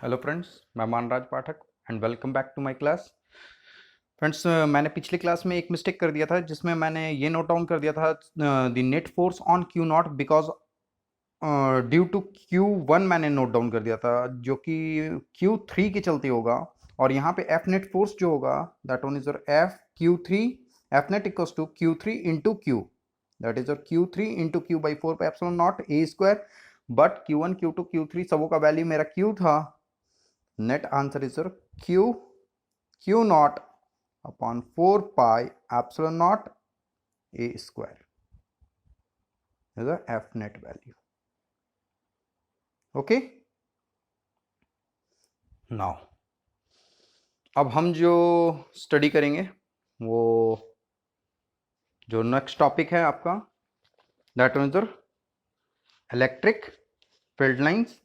Hello friends, मैं Manraj Pathak and welcome back to my class. Friends, मैंने पिछली क्लास में एक मिस्टेक कर दिया था जिसमें मैंने ये नोट डाउन कर दिया था the net force on Q naught because due to Q one मैंने नोट डाउन कर दिया था जो कि क्यू थ्री के चलते होगा। और यहाँ पे एफ नेट फोर्स जो होगा that one is your F Q three, F net equals to Q three into Q, that is your Q three into Q by four pi epsilon naught a square. But Q one Q two Q three सबों का value मेरा Q था। Net answer is your q naught upon 4 pi epsilon naught a square is the f net value. Okay, now अब हम जो study करेंगे वो जो नेक्स्ट टॉपिक है आपका that is your electric field lines.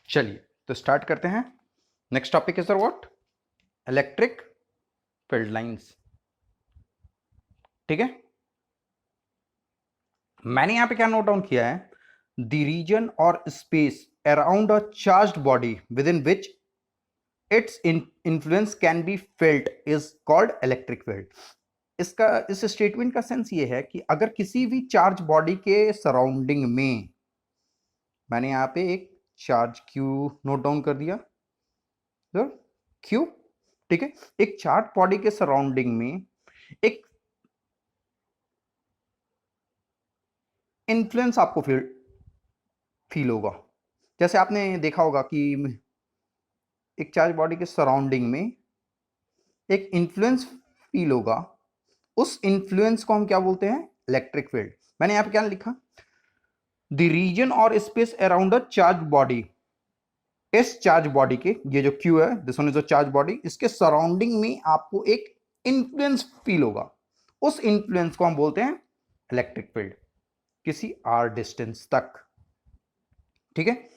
चलिए तो स्टार्ट करते हैं। Next topic is what? Electric field lines. ठीक है, मैंने यहां पे क्या नोट डाउन किया है? द रीजन और space around a charged body with in which its influence can be felt is called electric field. इसका इस स्टेटमेंट का सेंस ये है कि अगर किसी भी चार्ज बॉडी के सराउंडिंग में, मैंने यहां पे एक चार्ज क्यू नोट डाउन कर दिया, तो क्यू, ठीक है, एक चार्ज बॉडी के सराउंडिंग में एक इन्फ्लुएंस आपको फील होगा। जैसे आपने देखा होगा कि एक चार्ज बॉडी के सराउंडिंग में एक इन्फ्लुएंस फील होगा, उस इन्फ्लुएंस को हम क्या बोलते हैं? Electric field. मैंने यहां पे क्या लिखा? द रीजन और space around a charge body, इस चार्ज बॉडी के, ये जो क्यू है this one is a charge body, इसके सराउंडिंग में आपको एक इन्फ्लुएंस फील होगा, उस इन्फ्लुएंस को हम बोलते हैं इलेक्ट्रिक फील्ड, किसी आर डिस्टेंस तक। ठीक है,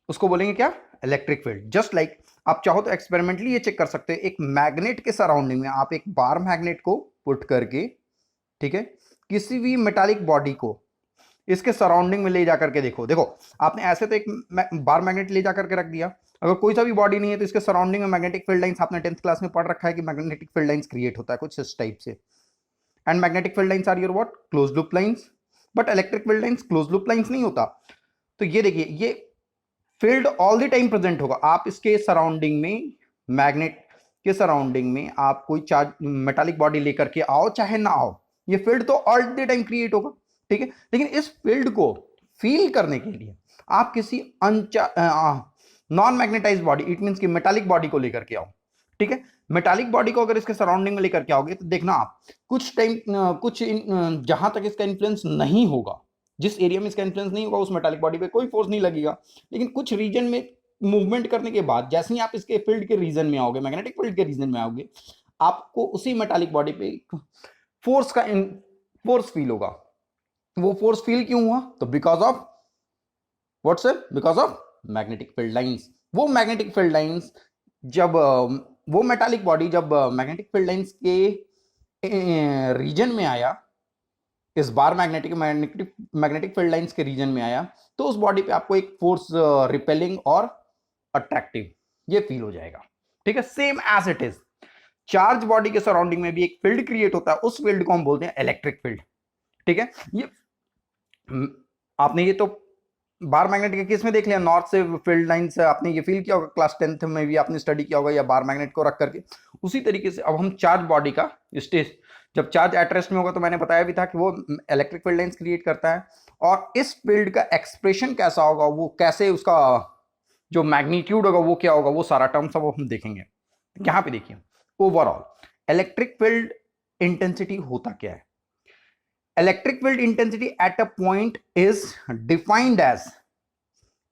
उसको बोलेंगे क्या? Electric field. जस्ट लाइक आप चाहो तो एक्सपेरिमेंटली ये चेक कर सकते हैं, एक मैग्नेट के सराउंडिंग में आप एक बार मैग्नेट को पुट करके, ठीक है, किसी भी मेटालिक बॉडी को इसके सराउंडिंग में ले जाकर के देखो। देखो आपने ऐसे तो एक बार मैग्नेट ले जाकर के रख दिया, अगर कोई सा भी बॉडी नहीं है तो इसके सराउंडिंग में मैग्नेटिक फील्ड लाइंस, आपने 10th क्लास में पढ़ रखा है कि मैग्नेटिक फील्ड लाइंस क्रिएट होता है कुछ इस टाइप से। And magnetic field lines are your what? Close loop lines. But electric field lines close loop lines नहीं होता। तो ये देखिए, ये field all the time present होगा। आप इसके सराउंडिंग में, मैग्नेट के सराउंडिंग में आप कोई चार्ज मेटालिक बॉडी लेकर के आओ चाहे ना आओ, ये फील्ड तो ऑल द टाइम क्रिएट होगा। ठीक है, लेकिन इस फील्ड को फील करने के लिए आप किसी non magnetize body, it means कि मेटालिक बॉडी को लेकर के आओ। ठीक है, मेटालिक बॉडी को अगर इसके सराउंडिंग में लेकर के आओगे तो देखना आप कुछ टाइम, जहां तक इसका इन्फ्लुएंस नहीं होगा, जिस एरिया में इसका इन्फ्लुएंस नहीं होगा उस मेटालिक बॉडी पे कोई फोर्स नहीं लगेगा। लेकिन कुछ रीजन में मूवमेंट करने के बाद जैसे ही आप इसके फील्ड के रीजन में आओगे, मैग्नेटिक फील्ड के रीजन में आओगे, आपको उसी मेटालिक बॉडी पे फोर्स का फोर्स फील होगा। वो फोर्स फील क्यों हुआ? तो because of what's it? Because of magnetic field lines. वो मैग्नेटिक फील्ड लाइंस जब वो मेटालिक बॉडी जब मैग्नेटिक फील्ड लाइंस के रीजन में आया, इस बार मैग्नेटिक मैग्नेटिक फील्ड लाइंस के रीजन में आया, तो उस बॉडी पे आपको एक फोर्स रिपेलिंग और अट्रैक्टिव ये फील हो जाएगा। ठीक है, same as it is charge body के सराउंडिंग में भी एक फील्ड क्रिएट होता है, उस फील्ड को हम बोलते हैं इलेक्ट्रिक फील्ड। ठीक है, ये आपने ये तो बार मैग्नेट के केस में देख लिया, नॉर्थ से फील्ड लाइन से आपने ये फील किया होगा, क्लास 10th में भी आपने स्टडी किया होगा, या बार मैग्नेट को रख करके। उसी तरीके से अब हम चार्ज बॉडी का स्टेज, जब चार्ज एट रेस्ट में होगा तो मैंने बताया भी था कि वो इलेक्ट्रिक फील्ड लाइंस क्रिएट करता है, और इस फील्ड का एक्सप्रेशन कैसा होगा, वो कैसे, उसका जो मैग्नीट्यूड होगा वो क्या होगा, वो सारा टर्म सब हम देखेंगे। यहां पे देखिए, ओवरऑल इलेक्ट्रिक फील्ड इंटेंसिटी होता क्या है? Electric field intensity at a point is defined as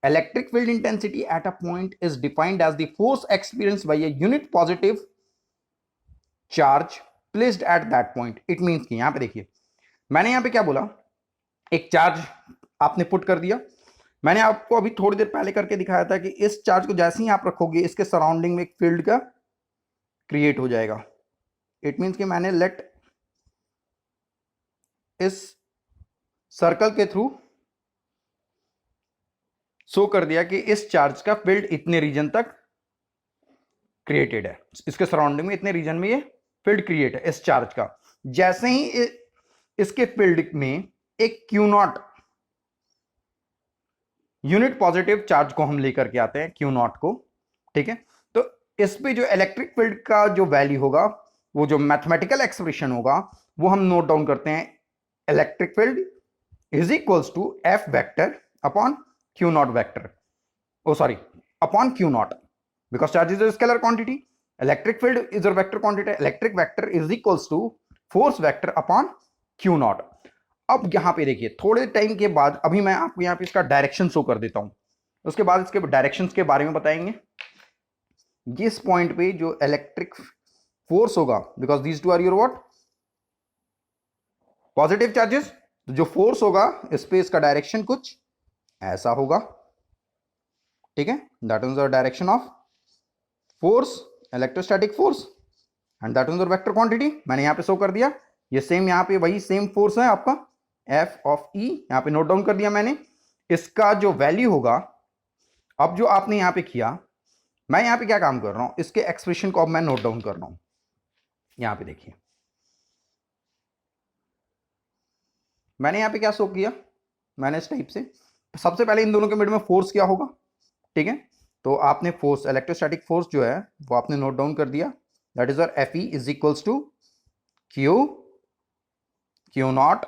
electric field intensity at a point is defined as the force experienced by a unit positive charge placed at that point. It means कि यहां पे देखिए, मैंने यहां पे क्या बोला, एक चार्ज आपने पुट कर दिया। मैंने आपको अभी थोड़ी देर पहले करके दिखाया था कि इस चार्ज को जैसे ही आप रखोगे इसके सराउंडिंग में एक फील्ड का क्रिएट हो जाएगा। इट मींस कि मैंने लेट इस सर्कल के थ्रू शो कर दिया कि इस चार्ज का फील्ड इतने रीजन तक क्रिएटेड है, इसके सराउंडिंग में इतने रीजन में ये फील्ड क्रिएट है इस चार्ज का। जैसे ही इसके फील्ड में एक Q not unit positive charge को हम लेकर के आते हैं, क्यू नॉट को, ठीक है, तो इस पे जो इलेक्ट्रिक फील्ड का जो वैल्यू होगा, वो जो मैथमेटिकल एक्सप्रेशन होगा, वो हम नोट डाउन करते हैं। Electric field is equals to F vector upon Q naught vector, oh sorry, upon Q naught, because charge is a scalar quantity, electric field is a vector quantity, electric vector is equals to force vector upon q naught। अब यहां पे देखिए थोड़े time के बाद, अभी मैं आपको यहां पे इसका डायरेक्शन शो कर देता हूं, उसके बाद इसके डायरेक्शंस के बारे में बताएंगे। इस पॉइंट पे जो इलेक्ट्रिक फोर्स होगा, because these two are your what, positive charges, जो फोर्स होगा इस पे इसका डायरेक्शन कुछ ऐसा होगा, ठीक है, that is the direction of force, electrostatic force, and that is the vector quantity, मैंने यहां पे शो कर दिया। ये सेम यहां पे वही सेम फोर्स है आपका एफ ऑफ ई, यहां पे नोट डाउन कर दिया मैंने। इसका जो वैल्यू होगा, अब जो आपने यहां पे किया, मैं यहां पे क्या काम कर रहा हूं, इसके एक्सप्रेशन को अब मैं नोट डाउन कर रहा हूं। यहां पे देखिए मैंने यहां पे क्या शो किया, मैंने इस टाइप से, सबसे पहले इन दोनों के मिड में फोर्स क्या होगा, ठीक है, तो आपने फोर्स, इलेक्ट्रोस्टैटिक फोर्स जो है वो आपने नोट डाउन कर दिया, that is F E is equals to Q naught,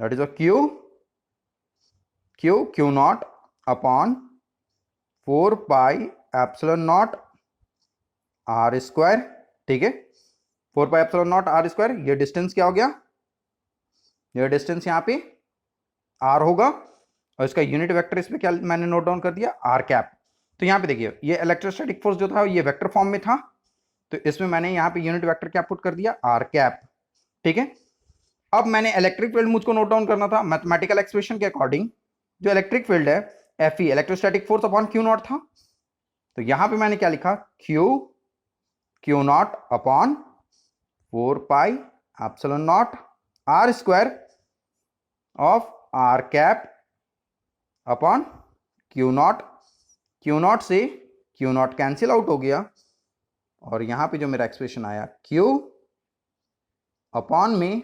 that is Q naught upon 4 pi epsilon naught are square, ठीक है, 4 pi epsilon naught are square. ये डिस्टेंस क्या हो गया, ये डिस्टेंस यहां पे आर होगा, और इसका यूनिट वेक्टर इस पे क्या मैंने नोट डाउन कर दिया, आर कैप। तो यहां पे देखिए ये इलेक्ट्रोस्टैटिक फोर्स जो था ये वेक्टर फॉर्म में था, तो इसमें मैंने यहां पे यूनिट वेक्टर क्या पुट कर दिया, आर कैप, ठीक है। अब मैंने इलेक्ट्रिक फील्ड मुझको नोट डाउन करना था मैथमेटिकल एक्सप्रेशन के अकॉर्डिंग, जो इलेक्ट्रिक फील्ड है F E electrostatic force upon Q naught था, तो यहां पे मैंने क्या लिखा, Q naught upon 4 pi epsilon naught are square of R cap upon Q naught से क्यू नॉट कैंसिल आउट हो गया, और यहां पे जो मेरा एक्सप्रेशन आया क्यू अपॉन में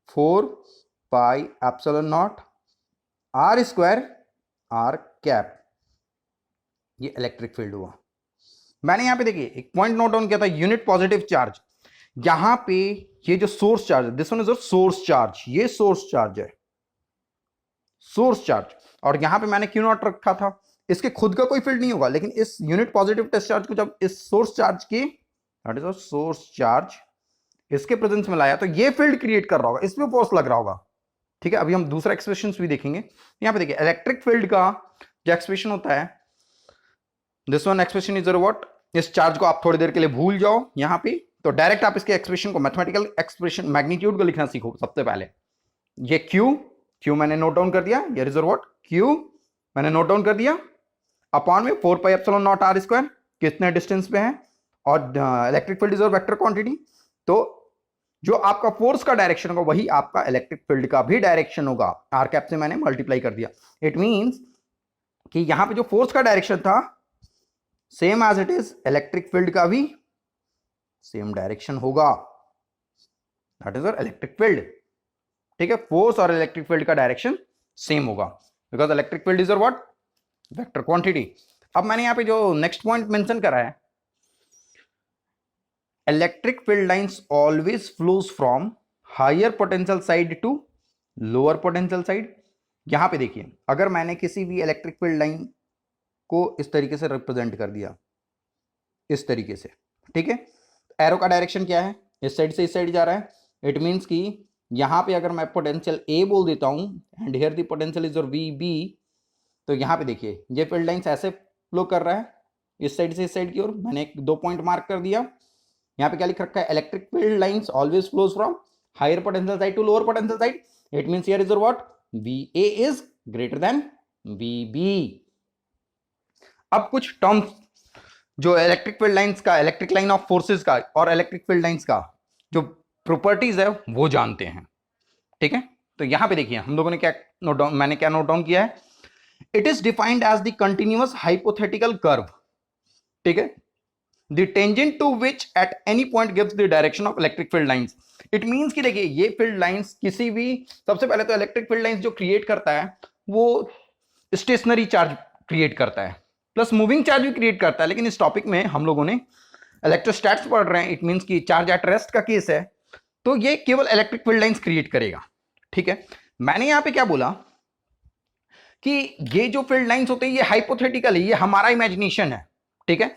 4 pi epsilon naught are square R cap, ये इलेक्ट्रिक फील्ड हुआ। मैंने यहां पे देखिए एक पॉइंट नोट डाउन किया था, यूनिट पॉजिटिव चार्ज, यहां पे ये जो सोर्स चार्ज है, this one is source charge, ये सोर्स चार्ज है, सोर्स चार्ज, और यहां पे मैंने क्यू नॉट रखा था, इसके खुद का कोई फील्ड नहीं होगा, लेकिन इस यूनिट पॉजिटिव टेस्ट चार्ज को जब इस सोर्स चार्ज की, दैट इज सोर्स चार्ज, इसके प्रेजेंस में लाया, तो ये फील्ड क्रिएट कर रहा होगा, इसमें फोर्स लग रहा होगा, ठीक है। अभी हम दूसरा एक्सप्रेशन भी देखेंगे। यहां पे देखिए इलेक्ट्रिक फील्ड का जो एक्सप्रेशन होता है, this one expression is what, इस चार्ज को आप थोड़ी देर के लिए भूल जाओ यहां पे, तो डायरेक्ट आप इसके एक्सप्रेशन को, मैथमेटिकल एक्सप्रेशन मैग्नीट्यूड को लिखना सीखो सबसे पहले। ये क्यू मैंने नोट डाउन कर दिया, ये इज व्हाट, क्यू मैंने नोट डाउन कर दिया, अपॉन में 4 pi epsilon naught are square, कितने डिस्टेंस पे है, और इलेक्ट्रिक फील्ड इज और वेक्टर क्वांटिटी, तो जो आपका फोर्स का डायरेक्शन होगा वही आपका इलेक्ट्रिक फील्ड का भी डायरेक्शन होगा, आर कैप से मैंने मल्टीप्लाई कर दिया। इट मींस कि यहां पे जो फोर्स का डायरेक्शन था same as it is, electric field का भी सेम डायरेक्शन होगा, दैट इज इलेक्ट्रिक फील्ड, ठीक है, फोर्स और इलेक्ट्रिक फील्ड का डायरेक्शन सेम होगा, because electric field is what, vector quantity. अब मैंने यहां पे जो नेक्स्ट पॉइंट मेंशन करा है, electric field lines always flows from higher potential side to lower potential side. यहां पे देखिए अगर मैंने किसी भी इलेक्ट्रिक फील्ड लाइन को इस तरीके से रिप्रेजेंट कर दिया, इस तरीके से, ठीक है, एरो का डायरेक्शन क्या है, इस साइड से इस साइड जा रहा है, इट मींस कि यहां पे अगर मैं पोटेंशियल ए बोल देता हूं and here the potential is your V B, तो यहां पे देखिए ये फील्ड लाइंस ऐसे फ्लो कर रहा है इस साइड से इस साइड की ओर, मैंने एक 2 पॉइंट मार्क कर दिया। यहां पे क्या लिख रखा है, electric field lines always flows from higher potential side to lower potential side, it means here is your what, VA is greater than VB। अब कुछ टर्म्स जो इलेक्ट्रिक फील्ड लाइंस का, इलेक्ट्रिक लाइन ऑफ फोर्सेस का और electric field lines का जो properties है वो जानते हैं, ठीक है। तो यहां पे देखिए हम लोगों ने क्या नोट डाउन, मैंने क्या नोट डाउन किया है, it is defined as the continuous hypothetical curve, ठीक है, the tangent to which at any point gives the direction of electric field lines. It means कि देखिए ये फील्ड लाइंस किसी भी, सबसे पहले तो इलेक्ट्रिक फील्ड लाइंस जो क्रिएट करता है वो स्टेशनरी चार्ज क्रिएट करता है, प्लस मूविंग चार्ज भी क्रिएट करता है, लेकिन इस टॉपिक में हम लोगों ने इलेक्ट्रोस्टैट्स पढ़ रहे हैं, इट मींस कि चार्ज एट रेस्ट का केस है, तो ये केवल इलेक्ट्रिक फील्ड लाइंस क्रिएट करेगा, ठीक है। मैंने यहां पे क्या बोला कि ये जो फील्ड लाइंस होते हैं ये हाइपोथेटिकल है, ये हमारा इमेजिनेशन है, ठीक है,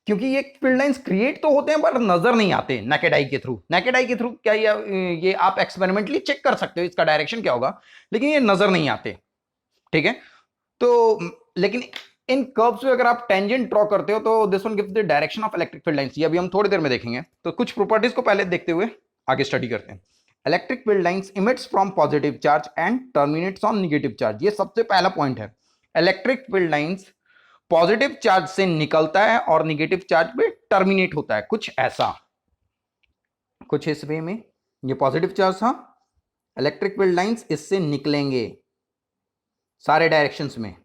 क्योंकि ये फील्ड लाइंस क्रिएट तो होते हैं पर नजर नहीं आते नेकेड आई के थ्रू। नेकेड आई के थ्रू क्या ये आप एक्सपेरिमेंटली चेक कर सकते हो इसका डायरेक्शन क्या होगा, लेकिन ये नजर नहीं आते, ठीक है। तो लेकिन इन कर्व्स में अगर आप टेंजेंट ड्रॉ करते हो तो this one gives the direction of electric field lines. ये अभी हम थोड़ी देर में देखेंगे, तो कुछ प्रॉपर्टीज को पहले देखते हुए आगे स्टडी करते हैं। Electric field lines emits from positive charge and terminates on negative charge. ये सबसे पहला पॉइंट है, electric field lines positive charge से निकलता है और नेगेटिव चार्ज पे टर्मिनेट होता है, कुछ ऐसा, कुछ इस वे में। ये पॉजिटिव चार्ज था, इलेक्ट्रिक फील्ड लाइंस इससे निकलेंगे सारे डायरेक्शंस में।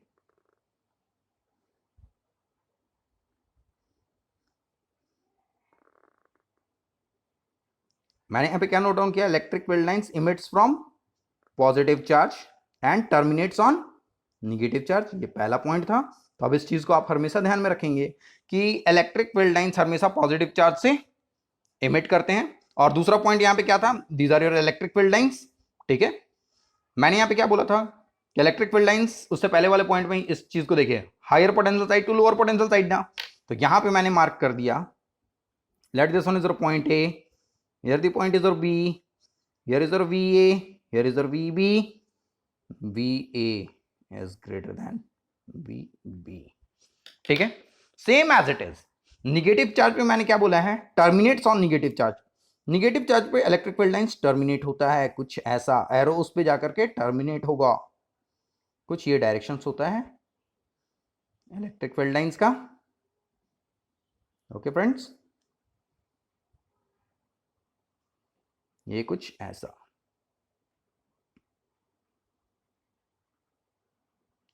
मैंने यहां पे क्या नोट डाउन किया, electric field lines emits from positive charge and terminates on negative charge, ये पहला पॉइंट था। तो अब इस चीज को आप हमेशा ध्यान में रखेंगे कि इलेक्ट्रिक फील्ड लाइंस हमेशा पॉजिटिव चार्ज से इमिट करते हैं। और दूसरा पॉइंट यहां पे क्या था, these are your electric field lines, ठीक है। मैंने यहां पे क्या बोला था कि इलेक्ट्रिक फील्ड लाइंस, उससे पहले वाले पॉइंट में इस चीज को देखिए, higher potential side to lower potential side ना, तो यहां पे मैंने मार्क कर दिया, let this one is your point A, here the point is your B, here is your V A, here is your V B, V A is greater than V B, ठीक है। Same as it is negative charge पे मैंने क्या बोला है, terminates on negative charge. Negative charge पे electric field lines terminate होता है, कुछ ऐसा एरो उस पे जाकर के टर्मिनेट होगा, कुछ ये डायरेक्शंस होता है इलेक्ट्रिक फील्ड लाइंस का। ओके फ्रेंड्स, ये कुछ ऐसा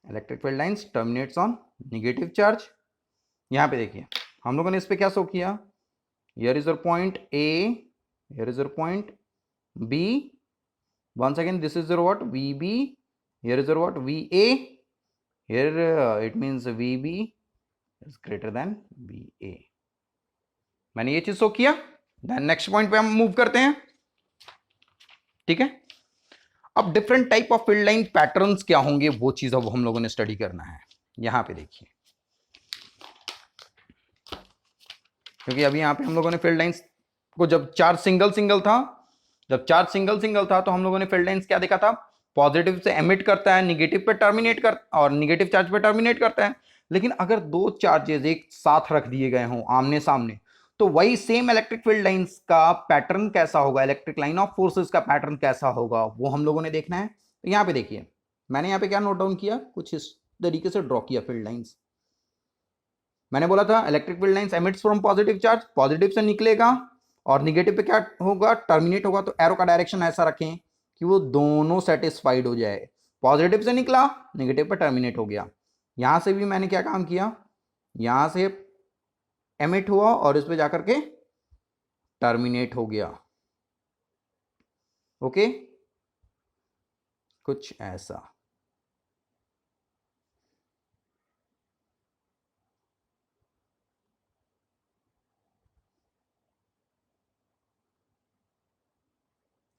electric field lines terminates on negative charge. यहां पे देखिए हम लोगों ने इस पे क्या शो किया, here is your point A, here is your point B, once again this is your what VB, here is your what VA, here it means VB is greater than VA। मैंने ये चीज show किया, then next point पे हम move करते हैं, ठीक है। अब different type of field line patterns क्या होंगे वो चीज अब हम लोगों ने स्टडी करना है। यहां पे देखिए, क्योंकि अभी यहां पे हम लोगों ने फील्ड लाइंस को, जब चार्ज सिंगल सिंगल था, जब चार्ज सिंगल सिंगल था तो हम लोगों ने फील्ड लाइंस क्या देखा था, पॉजिटिव से एमिट करता है, नेगेटिव पे टर्मिनेट कर, और नेगेटिव चार्ज पे टर्मिनेट करता है। लेकिन अगर दो चार्जेस एक साथ रख दिए गए हों आमने सामने, तो वही सेम इलेक्ट्रिक फील्ड लाइंस का पैटर्न कैसा होगा, इलेक्ट्रिक लाइन ऑफ फोर्सेस का पैटर्न कैसा होगा, वो हम लोगों ने देखना है। तो यहाँ पे देखिए मैंने यहाँ पे क्या नोट डाउन किया, कुछ इस तरीके से ड्रॉ किया फील्ड लाइंस। मैंने बोला था electric field lines emits from positive charge, positive से निकलेगा और निगेटिव पे क्या होगा, टर्मिनेट होगा। तो एरो का डायरेक्शन ऐसा रखें कि वो दोनों सेटिस्फाइड हो जाए, पॉजिटिव से निकला, नेगेटिव पे टर्मिनेट हो गया। यहां से भी मैंने क्या काम किया, यहां से एमिट हुआ और इस पे जाकर के टर्मिनेट हो गया, ओके, कुछ ऐसा।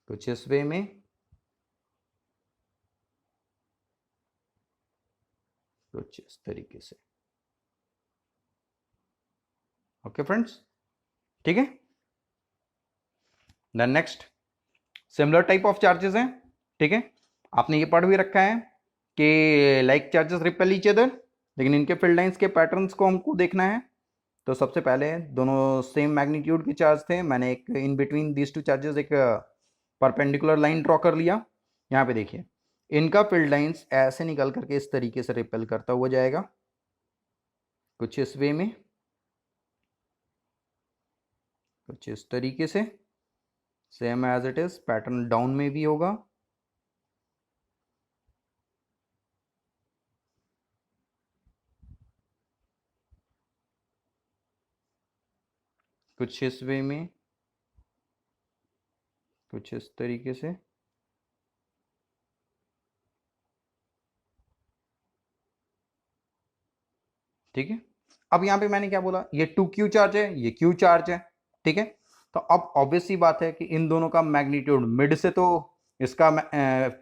कुछ इस वे में, कुछ इस तरीके से। ओके फ्रेंड्स, ठीक है। Then next similar type of charges हैं, ठीक है। आपने ये पढ़ भी रखा है कि like charges repel each other, लेकिन इनके फील्ड लाइंस के पैटर्न्स को हमको देखना है। तो सबसे पहले दोनों सेम मैग्नीट्यूड के चार्ज थे, मैंने एक in between these two charges एक परपेंडिकुलर लाइन ड्रॉ कर लिया। यहाँ पे देखिए इनका फील्ड लाइंस ऐसे निकल करके इस तरीके से रिपेल करता हुआ जाएगा, कुछ इस वे में, कुछ इस तरीके से, same as it is pattern down में भी होगा। कुछ इस वे में, कुछ इस तरीके से। ठीक है, अब यहाँ पे मैंने क्या बोला, ये 2q चार्ज है, ये q चार्ज है। ठीक है, तो अब ऑब्वियस सी बात है कि इन दोनों का मैग्नीट्यूड मिड से तो इसका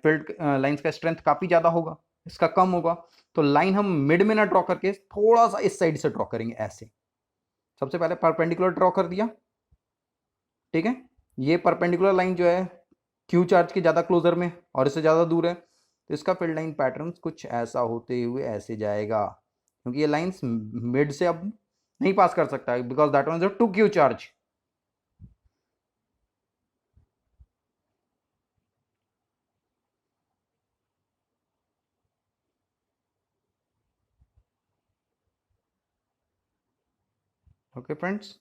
फील्ड लाइंस का स्ट्रेंथ काफी ज्यादा होगा, इसका कम होगा। तो लाइन हम मिड में ना ड्रॉ करके थोड़ा सा इस साइड से ड्रॉ करेंगे, ऐसे। सबसे पहले परपेंडिकुलर ड्रॉ कर दिया। ठीक है, ये परपेंडिकुलर लाइन जो है क्यू चार्ज के ज्यादा क्लोजर में और इससे ज्यादा दूर है, तो इसका फील्ड लाइन पैटर्न कुछ ऐसा होते हुए ऐसे जाएगा, क्योंकि ये लाइंस मिड से अब नहीं पास कर सकता है, because that one is 2q charge. Okay friends,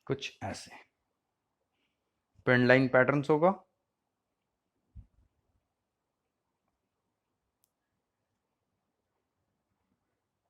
कुछ ऐसे फील्ड लाइन पैटर्न्स होगा।